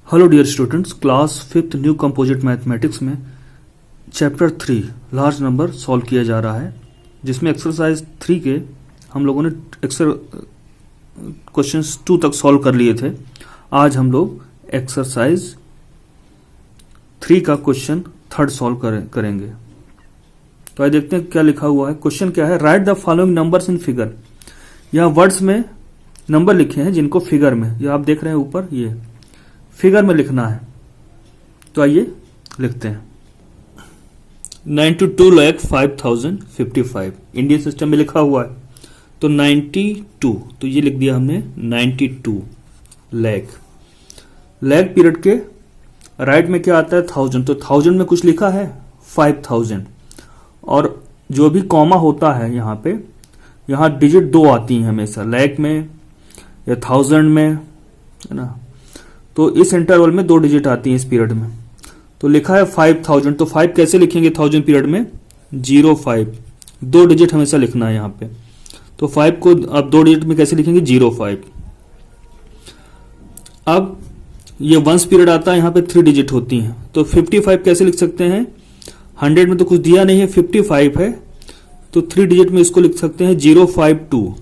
Hello dear students, class 5th new composite mathematics में chapter 3 large number solve किया जा रहा है, जिसमें एक्सरसाइज 3 के हम लोगों ने क्वेश्चंस 2 तक सॉल्व कर लिए थे। आज हम लोग एक्सरसाइज 3 का क्वेश्चन 3rd सॉल्व करेंगे। तो आइए देखते हैं क्या लिखा हुआ है। क्वेश्चन क्या है, right the following numbers in figure. यहाँ वर्ड्स में नंबर लिखे हैं जिनको फिगर में, ये आप देख रहे हैं ऊपर, ये फिगर में लिखना है। तो आइए लिखते हैं। 92,05,055 इंडियन सिस्टम में लिखा हुआ है, तो 92, तो ये लिख दिया हमने 92 लाख। लाख पीरियड के राइट में क्या आता है 1000, तो 1000 में कुछ लिखा है 5000, और जो भी कॉमा होता है यहाँ पे, यहाँ डिजिट 2 आती हैं हमेशा, लाख में या 1000 में, है ना। तो इस इंटरवल में 2 डिजिट आती हैं इस पीरियड में। तो लिखा है 5000, तो 5 कैसे लिखेंगे 1000 पीरियड में, 05, 2 डिजिट हमेशा लिखना है यहाँ पे। तो 5 को अब 2 डिजिट में कैसे लिखेंगे 05। अब ये 1 पीरियड आता है, यहाँ पे 3 डिजिट होती हैं, तो 55 कैसे लिख सकते हैं, 100 में तो कुछ दिया नहीं है, 55 है, तो 3 डिजिट में इसको लिख सकते हैं 052,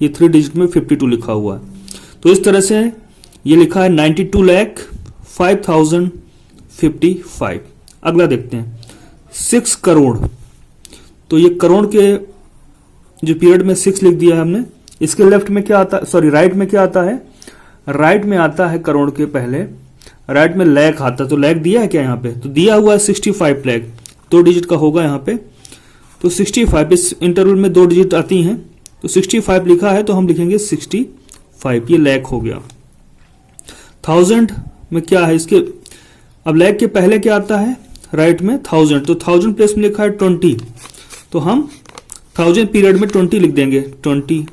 ये 3 डिजिट में 52 लिखा हुआ है। तो इस तरह से ये लिखा है 92,05,055। अगला देखते हैं 6 करोड़, तो ये करोड़ के जो पीरियड में 6 लिख दिया है हमने। इसके लेफ्ट में क्या आता है, सॉरी राइट में क्या आता है, राइट में आता है करोड़ के पहले, राइट में लाख आता है। तो लाख दिया है क्या यहाँ पे, तो दिया हुआ है 65 लाख, 2 डिजिट का होगा यहाँ पे। तो 65, इस इंटरवल में 2 डिजिट आती हैं, तो 65 लिखा है, तो हम लिखेंगे 65, ये लाख हो गया। 1000 में क्या है इसके, अब लाख के पहले क्या आता है राइट में 1000, तो 1000 प्लेस में लिखा है 20, तो हम 1000 पीरियड में 20 लिख देंगे, 20,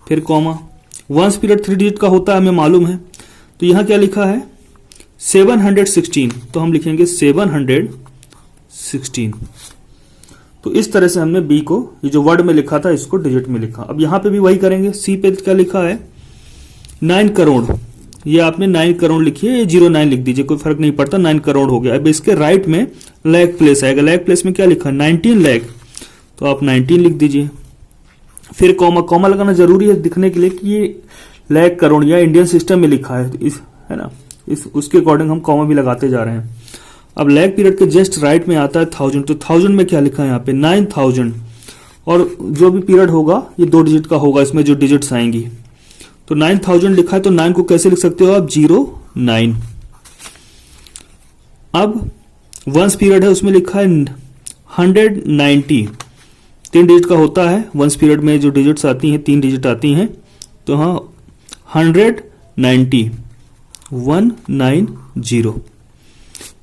फिर कॉमा। 1 पीरियड 3 डिजिट का होता है, हमें मालूम है। तो यहां क्या लिखा है 716, तो हम लिखेंगे 716। तो इस तरह से हमने बी को, ये जो वर्ड में लिखा था, इसको डिजिट में लिखा। अब यहां पे भी वही करेंगे। सी पे क्या लिखा है 9 करोड़, ये आपने 9 करोड़ लिखी है, ये 09 लिख दीजिए, कोई फर्क नहीं पड़ता, 9 करोड़ हो गया। अब इसके राइट में लाख प्लेस आएगा, लाख प्लेस में क्या लिखा है 19 लाख, तो आप 19 लिख दीजिए, फिर कॉमा। कॉमा लगाना जरूरी है दिखने के लिए कि ये लाख करोड़ या इंडियन सिस्टम में लिखा है, इस, है ना, इस उसके अकॉर्डिंग हम कॉमा भी लगाते जा रहे हैं। अब लाख पीरियड के जस्ट राइट में आता है 1000, तो 1000 में क्या लिखा है यहाँ पे 9000, और जो भी पीरियड होगा ये 2 डिजिट का होगा, इसमें जो डिजिट्स आएंगी। तो 9000 लिखा है, तो 9 को कैसे लिख सकते हो आप 09। अब 1 पीरियड है, उसमें लिखा है 190, 3 डिजिट का होता है। 1 पीरियड में जो डिजिट्स आती हैं 3 डिजिट आती हैं, तो हाँ 190, 190,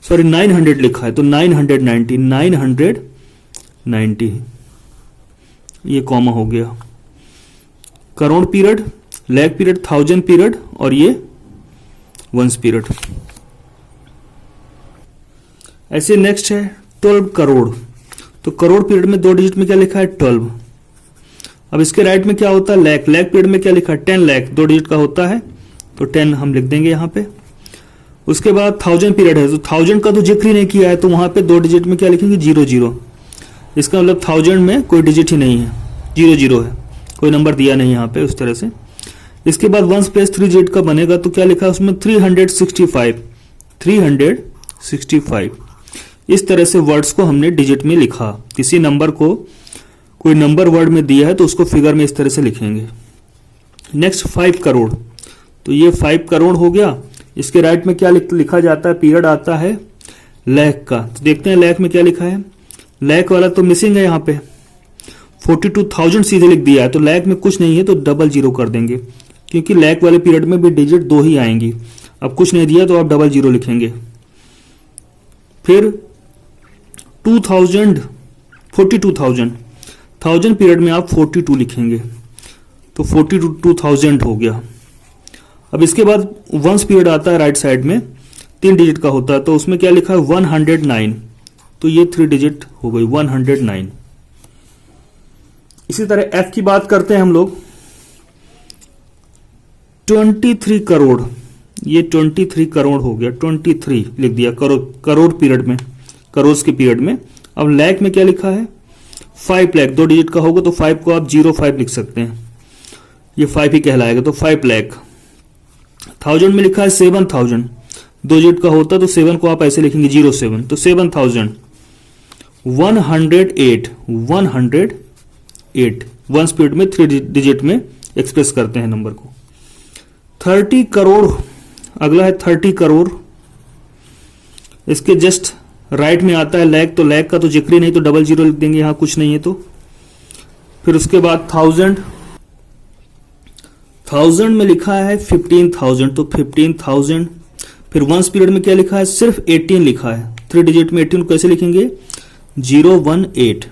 सॉरी 900 लिखा है, तो 990, 990, ये कॉमा हो गया। Crore period, lakh period, 1000 period, और ये 1 पीरियड। ऐसे नेक्स्ट है 12 करोड़, तो करोड़ पीरियड में 2 डिजिट में क्या लिखा है 12। अब इसके राइट में क्या होता है लाख, लाख पीरियड में क्या लिखा है 10 लाख, 2 डिजिट का होता है, तो 10 हम लिख देंगे यहाँ पे। उसके बाद 1000 पीरियड है, तो 1000 का तो जिक्र ही नहीं किया है, तो वहां पे 2 डिजिट में क्या लिखेंगे 00, इसका मतलब 1000 में कोई डिजिट ही नहीं है, 00 है, कोई नंबर दिया नहीं यहाँ पे, उस तरह से। इसके बाद 1 प्लस 3 डिजिट का बनेगा, तो क्या लिखा है उसमें 365, 365। इस तरह से वर्ड्स को हमने डिजिट में लिखा। किसी नंबर को कोई नंबर वर्ड में दिया है तो उसको फिगर में इस तरह से लिखेंगे। नेक्स्ट 5 करोड़, तो ये 5 करोड़ हो गया। इसके राइट में क्या लिखा जाता है, पीरियड आता है लाख का, तो देखते हैं लाख में क्या लिखा है। लाख वाला तो मिसिंग है यहाँ पे, 42,000 सीधे लिख दिया है, तो लाख में कुछ नहीं है, तो 00 कर देंगे, क्योंकि लाख वाले पीरियड में भी डिजिट 2 ही आएंगी। अब कुछ नहीं दिया तो आप 00 लिखेंगे। फिर 2000, 42,000, 1000 पीरियड में आप 42 लिखेंगे, तो 42,000 हो गया। अब इसके बाद 1 पीरियड आता है राइट साइड में, 3 डिजिट का होता है, तो उसमें क्या लिखा है 109, तो ये 3 डिजिट हो गई 109। इसी तरह एफ की बात करते हैं हम लोग, 23 करोड़, ये 23 करोड़ हो गया, 23 लिख दिया करोड़ पीरियड में, करोड़ के पीरियड में। अब लाख में क्या लिखा है 5 लाख, 2 डिजिट का होगा तो 5 को आप 05 लिख सकते हैं, ये 5 ही कहलाएगा, तो 5 लाख। 1000 में लिखा है 7000, 2 डिजिट का होता तो 7 को आप ऐसे लिखेंगे 07, तो 7000। 108 वन स्पीड में 3 डिजिट में एक्सप्रेस करते हैं नंबर को। 30 करोड़, अगला है 30 करोड़, इसके जस्ट राइट में आता है लाख, तो लाख का तो जिक्र ही नहीं, तो 00 लिख देंगे, यहां कुछ नहीं है तो। फिर उसके बाद 1000 में लिखा है 15,000, तो 15,000। फिर वन पीरियड में क्या लिखा है, सिर्फ 18 लिखा है, 3 डिजिट में 18 को कैसे लिखेंगे 018।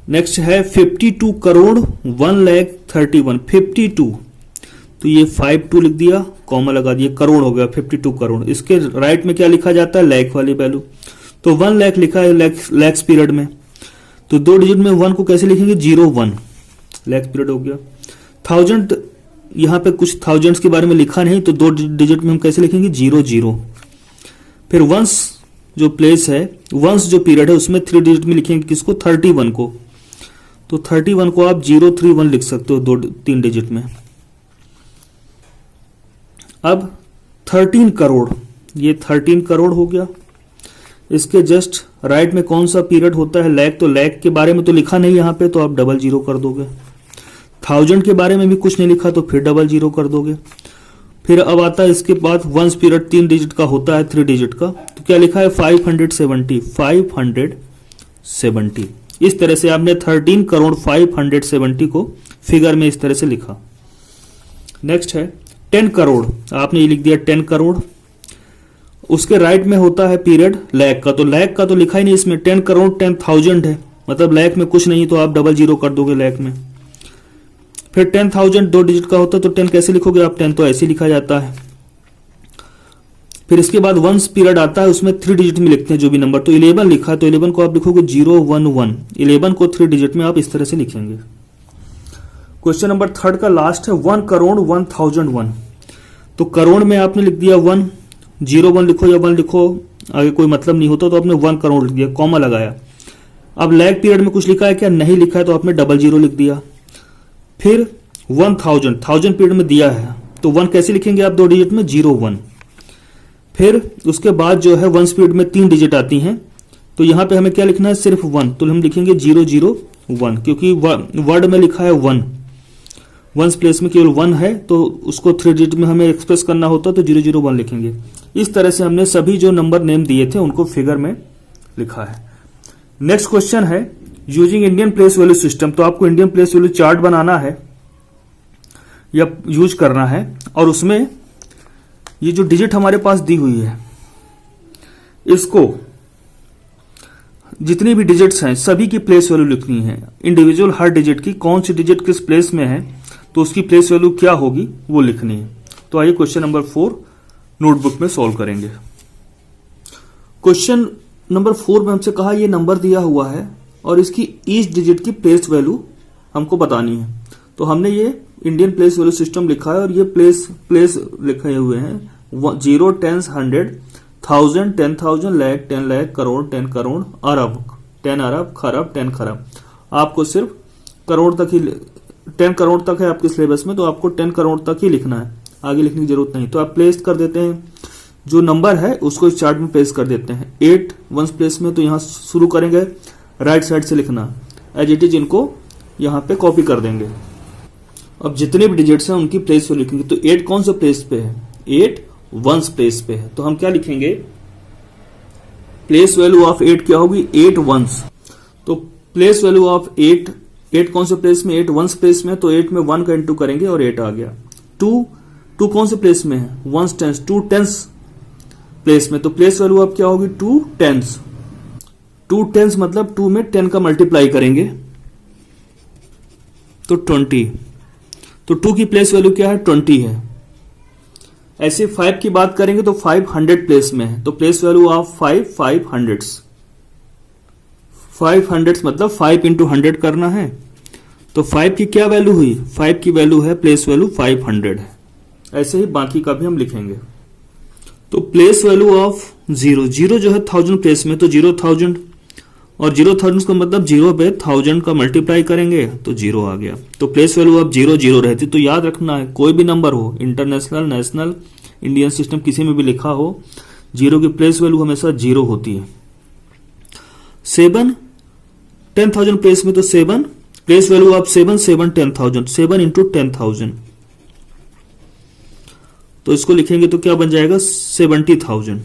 नेक्स्ट है 52 करोड़ 1,31,000, 52, तो ये 52 लिख दिया, कॉमा लगा दिया, करोड़ हो गया 52 करोड़। इसके राइट में क्या लिखा जाता है लाख वाली वैल्यू, तो 1 लाख लिखा है लैक्स पीरियड में, तो 2 डिजिट में 1 को कैसे लिखेंगे 01, लैक्स पीरियड हो गया। 1000, यहां पे कुछ थाउजेंड्स के बारे में लिखा नहीं, तो 2 डिजिट में हम कैसे लिखेंगे 00। फिर वंस जो प्लेस है, वंस जो पीरियड है उसमें 3 डिजिट में लिखेंगे किसको 31 को, तो 31 को आप 031 लिख सकते हो 3 डिजिट में। अब 13 करोड़, ये 13 करोड़ हो गया। इसके जस्ट राइट में कौन सा पीरियड होता है लाख, तो लाख के बारे में तो लिखा नहीं यहां पे, तो आप 00 कर दोगे। 1000 के बारे में भी कुछ नहीं लिखा, तो फिर 00 कर दोगे। फिर अब आता है इसके बाद वंस पीरियड 3 डिजिट का होता है, 3 डिजिट का, तो क्या लिखा है 570, 570। इस तरह से आपने 13 करोड़ 570 को फिगर में इस तरह से लिखा। नेक्स्ट है 10 करोड़, आपने ये लिख दिया 10 करोड़। उसके राइट में होता है पीरियड लाख का, तो लाख का तो लिखा ही नहीं इसमें, 10 करोड़ 10,000 है, मतलब लाख में कुछ नहीं, तो आप 00 कर दोगे लाख में। फिर 10,000 2 डिजिट का होता है, तो 10 कैसे लिखोगे आप, 10 तो ऐसे लिखा जाता है। फिर इसके बाद वंस पीरियड आता है, उसमें 3 डिजिट में लिखते हैं जो भी नंबर, तो 11 लिखा है, तो 11 को आप लिखोगे 011, 11 को 3 डिजिट में आप इस तरह से लिखेंगे। क्वेश्चन नंबर 3 का लास्ट है 1 करोड़ 1,001, तो करोड़ में आपने लिख दिया 1, 01 लिखो या 1 लिखो, आगे कोई मतलब नहीं होता, तो आपने 1 करोड़ लिख दिया, कॉमा लगाया। अब लाख पीरियड में कुछ लिखा है क्या, नहीं लिखा है, तो आपने 00 लिख दिया। फिर 1000 पीरियड में दिया है, तो 1 कैसे लिखेंगे आप 2 डिजिट में 01। फिर उसके बाद जो है वन स्पीड में 3 डिजिट आती हैं, तो यहां पे हमें क्या लिखना है सिर्फ 1, तो हम लिखेंगे 001, क्योंकि वर्ड में लिखा है 1, वंस प्लेस में केवल 1 है, तो उसको 3 डिजिट में हमें एक्सप्रेस करना होता तो 001 लिखेंगे। इस तरह से हमने सभी जो नंबर नेम दिए थे उनको फिगर में लिखा है। नेक्स्ट क्वेश्चन है using Indian place value system, तो आपको इंडियन प्लेस वैल्यू चार्ट बनाना है या यूज करना है, और उसमें ये जो डिजिट हमारे पास दी हुई है, इसको जितनी भी डिजिट्स हैं सभी की प्लेस वैल्यू लिखनी है, इंडिविजुअल हर डिजिट की कौन सी डिजिट किस प्लेस में है, तो उसकी प्लेस वैल्यू क्या होगी वो लिखनी है। तो आइए क्वेश्चन नंबर 4 नोटबुक में सॉल्व करेंगे। क्वेश्चन नंबर 4 में हमसे कहा ये नंबर दिया हुआ है और इसकी ईच डिजिट की प्लेस वैल्यू हमको बतानी है। तो हमने ये इंडियन प्लेस वैल्यू सिस्टम लिखा है और ये प्लेस लिखे हुए हैं 0, 10, 100, 1000, 10,000, लाख, 10 लाख, करोड़, 10 करोड़, अरब, 10 अरब, खरब, 10 खरब। आपको सिर्फ करोड़ तक ही 10 करोड़ तक है आपके सिलेबस में, तो आपको 10 करोड़ तक ही लिखना है, आगे लिखने की जरूरत नहीं। तो आप प्लेस कर देते हैं, जो नंबर है उसको इस चार्ट में प्लेस कर देते हैं। 8 वंस प्लेस में, तो यहां शुरू करेंगे राइट साइड से लिखना, एज इट इज इनको यहां पे कॉपी कर देंगे। अब जितने भी डिजिट्स हैं उनकी प्लेस पे लिखेंगे। तो 8 कौन सा प्लेस पे है, 8 वंस प्लेस पे है, तो हम क्या लिखेंगे, प्लेस वैल्यू ऑफ 8 क्या होगी, 8 वंस। तो प्लेस वैल्यू ऑफ 8 कौन से प्लेस में, 8 वंस प्लेस में, तो 8 में 1 का इंटू करेंगे और 8 आ गया। 2 कौन से प्लेस में है, वंस टेंस, 2 टेंस प्लेस में, तो प्लेस वैल्यू अब क्या होगी 2 टेंस। 2 टेंस मतलब 2 में 10 का मल्टीप्लाई करेंगे तो 20, तो 2 की प्लेस वैल्यू क्या है 20 है। ऐसे 5 की बात करेंगे तो 500 प्लेस में है, तो प्लेस वैल्यू ऑफ 500 मतलब 5 इंटू 100 करना है। तो 5 की क्या वैल्यू हुई, 5 की वैल्यू है प्लेस वैल्यू 500 है, ऐसे ही बाकी का भी हम लिखेंगे। तो place value of zero, zero जो है 1000 प्लेस में, तो 0,000 और 0,000 का मतलब 0 पे 1000 का मल्टीप्लाई करेंगे तो 0 आ गया। तो प्लेस वैल्यू ऑफ 0 0 रहती। तो याद रखना है कोई भी नंबर हो, इंटरनेशनल, नेशनल, इंडियन सिस्टम, किसी में भी लिखा हो, 0 की प्लेस वैल्यू हमेशा 0 होती है। 7 10,000 प्लेस में, तो 7 प्लेस वैल्यू ऑफ 7 7 10,000, 7 इंटू 10,000, तो इसको लिखेंगे तो क्या बन जाएगा 70,000।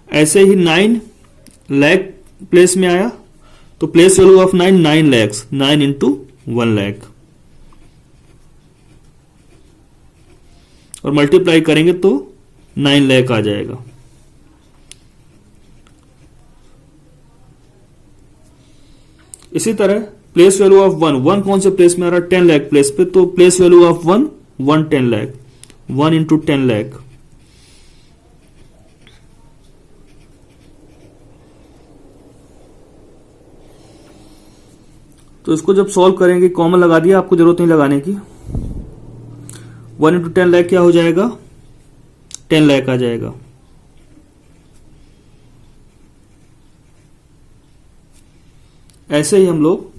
ऐसे ही 9 लाख प्लेस में आया, तो place value of 9 9 lakhs, 9 into 1 lakh, और मल्टीप्लाई करेंगे तो 9 लाख आ जाएगा। इसी तरह प्लेस वैल्यू ऑफ 1 कौन से प्लेस में आ रहा है 10 लाख प्लेस पे, तो place value of 1 10 lakh, 1 into 10 lakh, तो इसको जब सॉल्व करेंगे, कॉमन लगा दिया, आपको जरूरत नहीं लगाने की। 1 इंटू 10 लाख क्या हो जाएगा 10 लाख आ जाएगा। ऐसे ही हम लोग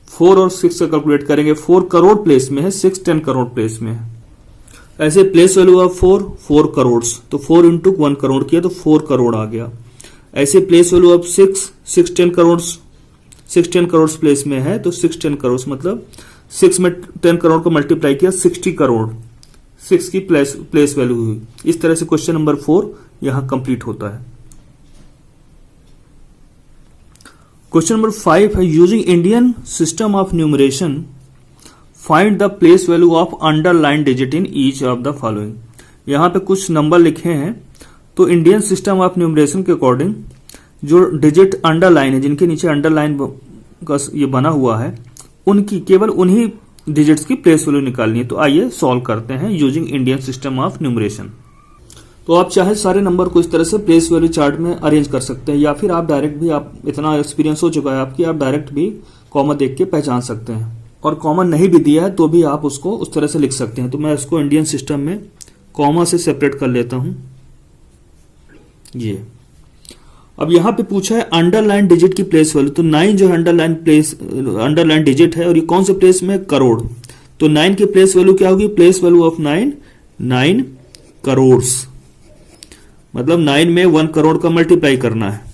4 और 6 का कैलकुलेट करेंगे। 4 करोड़ प्लेस में है, 6 10 करोड़ प्लेस में है। ऐसे प्लेस वैल्यू ऑफ 4 करोड़, तो 4 इंटू 1 करोड़ किया तो 4 करोड़ आ गया। ऐसे place value of 6 10 crore, 6 10 crore place में है, तो 6 10 करोड़ मतलब 6 में 10 करोड़ को मल्टीप्लाई किया 60 करोड़, 6 की प्लेस वैल्यू हुई। इस तरह से क्वेश्चन नंबर 4 यहां कंप्लीट होता है। क्वेश्चन नंबर 5 है using Indian system of numeration find the place value of underline digit in each of the following. यहां पे कुछ नंबर लिखे हैं, तो इंडियन सिस्टम ऑफ न्यूमरेशन के अकॉर्डिंग जो डिजिट अंडरलाइन है, जिनके नीचे अंडरलाइन का ये बना हुआ है, उनकी केवल उन्हीं डिजिट्स की प्लेस वैल्यू निकालनी है। तो आइए सॉल्व करते हैं using Indian system of numeration. तो आप चाहे सारे नंबर को इस तरह से प्लेस वैल्यू चार्ट में अरेंज कर सकते हैं, या फिर आप डायरेक्ट भी, आप इतना एक्सपीरियंस हो चुका है आपकी, आप डायरेक्ट भी कॉमा देख के पहचान सकते हैं। और कॉमा नहीं भी दिया है तो भी आप उसको उस तरह से लिख सकते हैं। तो मैं इसको इंडियन सिस्टम में कॉमा से सेपरेट कर लेता हूं। ये अब यहां पे पूछा है अंडरलाइन डिजिट की प्लेस वैल्यू, तो 9 जो है अंडरलाइन डिजिट है, और ये कौन से प्लेस में करोड़, तो 9 की प्लेस वैल्यू क्या होगी, प्लेस वैल्यू ऑफ 9 करोड़, मतलब 9 में 1 करोड़ का मल्टीप्लाई करना है।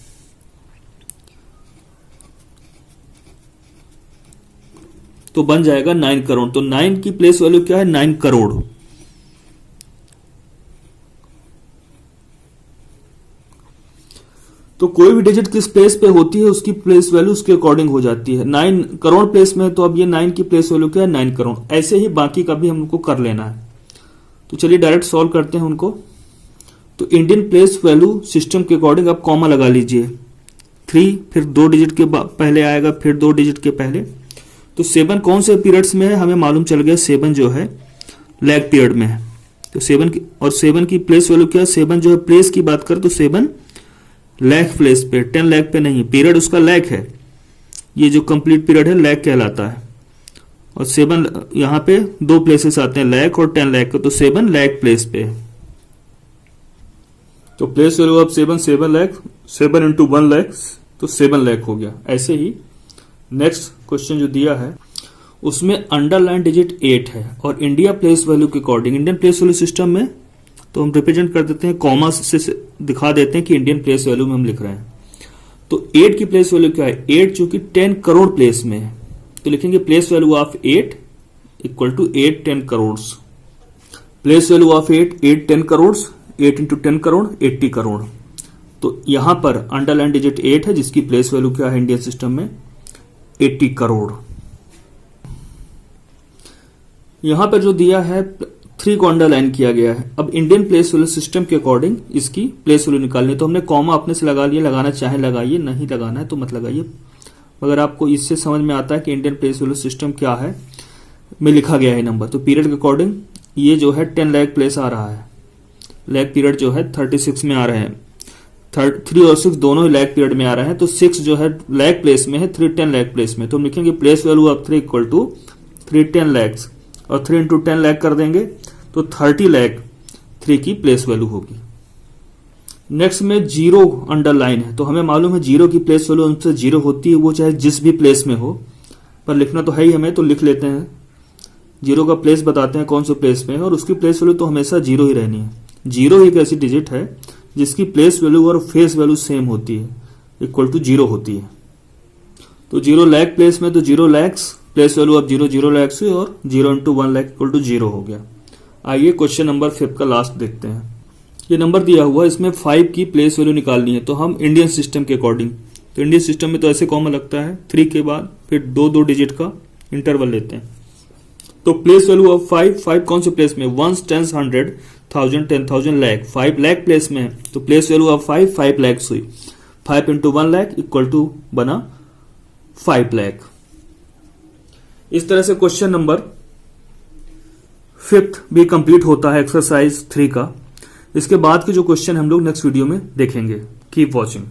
तो बन जाएगा 9 करोड़। तो 9 की प्लेस वैल्यू क्या है 9 करोड़। तो कोई भी डिजिट किस प्लेस पे होती है उसकी प्लेस वैल्यू उसके अकॉर्डिंग हो जाती है। 9 करोड़ प्लेस में है, तो अब ये 9 की प्लेस वैल्यू क्या है 9 करोड़। ऐसे ही बाकी का भी हमको कर लेना है। तो चलिए डायरेक्ट सॉल्व करते हैं उनको। तो इंडियन प्लेस वैल्यू सिस्टम के अकॉर्डिंग आप कॉमा लगा लीजिए, 3 फिर 2 डिजिट के पहले आएगा, फिर 2 डिजिट के पहले। तो 7 कौन से पीरियड्स में है हमें मालूम चल गया, 7 जो है लैग पीरियड में है। तो 7 की, और 7 की प्लेस वैल्यू क्या है, 7 जो है प्लेस की बात करें तो 7 लैग प्लेस पे, 10 लैग पे नहीं, पीरियड उसका लैग है। ये जो कंप्लीट पीरियड है लैग कहलाता है। और 7 यहां पे 2 प्लेसेस आते हैं, लैग और 10 लैग का, तो 7 लैग प्लेस पे। तो place value of 7 lakh, 7 into 1 lakh, तो 7 लैख हो गया। ऐसे ही नेक्स्ट क्वेश्चन जो दिया है उसमें अंडरलाइन डिजिट 8 है, और इंडिया प्लेस वैल्यू के according Indian place value system में तो हम रिप्रेजेंट कर देते हैं, कॉमा से दिखा देते हैं कि इंडियन प्लेस वैल्यू में हम लिख रहे हैं। तो 8 की प्लेस वैल्यू क्या है, 8 जो कि 10 करोड़ प्लेस में है, तो लिखेंगे place value of 8 equal to 8 10 crore. Place value of 8 10 crore, 8 into 10 crore 80 crore. तो यहां पर अंडरलाइन डिजिट 8 है, जिसकी प्लेस वैल्यू क्या है इंडियन सिस्टम में 80 करोड़। यहां पर जो दिया है 3 को अंडरलाइन किया गया है। अब इंडियन प्लेस वैल्यू सिस्टम के अकॉर्डिंग इसकी प्लेस वैल्यू निकालनी है, तो हमने कॉमा अपने से लगा लिया, लगाना चाहे लगाइए, नहीं लगाना है तो मत लगाइए। मगर आपको इससे समझ में आता है कि इंडियन प्लेस वैल्यू सिस्टम क्या है, में लिखा गया है नंबर। तो पीरियड के अकॉर्डिंग ये जो है 10 लैख प्लेस आ रहा है, लैग पीरियड जो है 36 में आ रहे हैं, 3 और 6 दोनों ही लैग पीरियड में आ रहे हैं। तो 6 जो है लैग प्लेस में है, 3 10 लैग प्लेस में, तो हम लिखेंगे place value of 3 equal to 3 10 lakhs, और 3 इंटू 10 लाख कर देंगे तो 30 लाख 3 की प्लेस वैल्यू होगी। नेक्स्ट में जीरो अंडरलाइन है, तो हमें मालूम है जीरो की प्लेस वैल्यू उनसे जीरो होती है, वो चाहे जिस भी प्लेस में हो, पर लिखना तो है ही हमें, तो लिख लेते हैं। जीरो का प्लेस बताते हैं कौन से प्लेस में है, और उसकी प्लेस वैल्यू तो हमेशा जीरो ही रहनी है। जीरो एक ऐसी डिजिट है जिसकी प्लेस वैल्यू और फेस वैल्यू सेम होती है, इक्वल टू जीरो होती है। तो 0 लाख प्लेस में तो 0 लैक्स, प्लेस वैल्यू अब 0 लैक्स हुई, और 0 इंटू 1 लाख इक्वल टू 0 हो गया। आइए क्वेश्चन नंबर 5 का लास्ट देखते हैं। ये नंबर दिया हुआ, इसमें 5 की प्लेस वैल्यू निकालनी है, तो हम इंडियन सिस्टम के अकॉर्डिंग, तो इंडियन सिस्टम में तो ऐसे कॉमन लगता है 3 के बाद फिर 2 डिजिट का इंटरवल लेते हैं। तो प्लेस वैल्यू ऑफ 5 कौन से प्लेस में, 1, 10, 100, 1000, 10,000, लाख, 5 लाख प्लेस में है, तो प्लेस वैल्यू ऑफ 5 लैक्स हुई। 5 इंटू 1 लाख इक्वल टू बना 5 लाख। इस तरह से क्वेश्चन नंबर 5 भी कंप्लीट होता है एक्सरसाइज 3 का। इसके बाद के जो क्वेश्चन हम लोग नेक्स्ट वीडियो में देखेंगे। Keep watching.